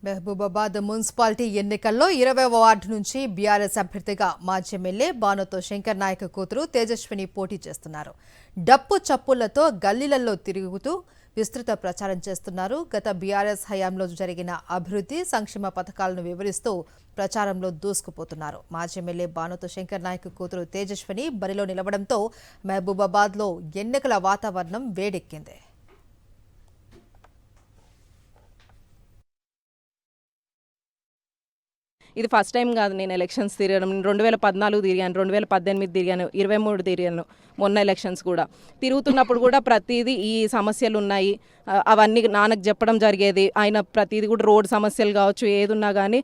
Mahabubabad municipality ఎన్నికల్లో 20వ ward నుంచి BRS అభ్యర్థిగా మాజీ ఎమ్మెల్యే బానోతు శంకర్ నాయక్ కూతురు తేజస్విని పోటీ చేస్తున్నారు. డప్పు చప్పులతో గల్లీలలో తిరుగుతూ విస్తృత ప్రచారం చేస్తున్నారు. గత బీఆర్ఎస్ హయాంలో జరిగిన అభివృద్ధి సంక్షేమ పథకాలను వివరిస్తూ ప్రచారంలో దూసుకుపోతున్నారు. మాజీ ఎమ్మెల్యే బానోతు శంకర్ నాయక్ కూతురు తేజస్విని బరిలో నిలవడంతో మహబూబాబాద్లో ఎన్నికల వాతావరణం వేడెక్కింది. ఇది ఫస్ట్ టైం కాదు నేను ఎలక్షన్స్ తిరగడం. 2014 తిరిగాను, 2018 తిరిగాను, 23 తిరిగాను, మొన్న ఎలక్షన్స్ కూడా తిరుగుతున్నప్పుడు కూడా ప్రతిదీ ఈ సమస్యలు ఉన్నాయి అవన్నీ నాన్నకు చెప్పడం జరిగేది. ఆయన ప్రతిదీ కూడా రోడ్ సమస్యలు కావచ్చు ఏది ఉన్నా కానీ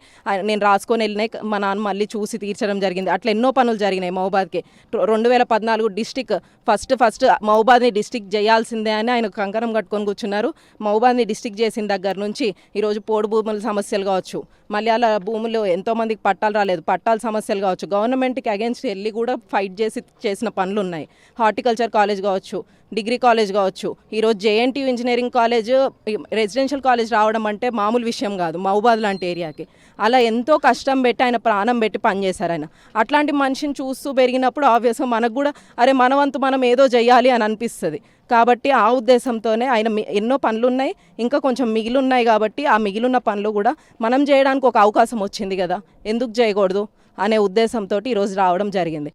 నేను రాసుకొని వెళ్ళినాయి, మా నాన్న మళ్ళీ చూసి తీర్చడం జరిగింది. అట్లా ఎన్నో పనులు జరిగినాయి మహబూబాద్కి. 2014 డిస్టిక్ ఫస్ట్ మహబూబాద్ని డిస్టిక్ చేయాల్సిందే అని ఆయన కంకణం కట్టుకొని కూర్చున్నారు. మహబూబాద్ని డిస్టిక్ చేసిన దగ్గర నుంచి ఈరోజు పోడు భూముల సమస్యలు కావచ్చు, మళ్ళీ అలా భూములు ఎంతోమందికి పట్టాలు రాలేదు, పట్టాల సమస్యలు కావచ్చు, గవర్నమెంట్కి అగేన్స్ట్ వెళ్ళి కూడా ఫైట్ చేసిన పనులు ఉన్నాయి. హార్టికల్చర్ కాలేజ్ కావచ్చు, డిగ్రీ కాలేజ్ కావచ్చు, ఈరోజు JNTU engineering college residential college రావడం అంటే మామూలు విషయం కాదు మహబూబాద్ లాంటి ఏరియాకి. అలా ఎంతో కష్టం పెట్టి ఆయన ప్రాణం పెట్టి పనిచేశారు ఆయన. అట్లాంటి మనిషిని చూస్తూ పెరిగినప్పుడు ఆబ్వియస్గా మనకు కూడా అరే మన వంతు మనం ఏదో చేయాలి అని అనిపిస్తుంది. కాబట్టి ఆ ఉద్దేశంతోనే ఆయన ఎన్నో పనులు ఉన్నాయి, ఇంకా కొంచెం మిగిలిన్నాయి. కాబట్టి ఆ మిగిలిన పనులు కూడా మనం చేయడానికి ఒక అవకాశం వచ్చింది కదా, ఎందుకు చేయకూడదు అనే ఉద్దేశంతో ఈరోజు రావడం జరిగింది.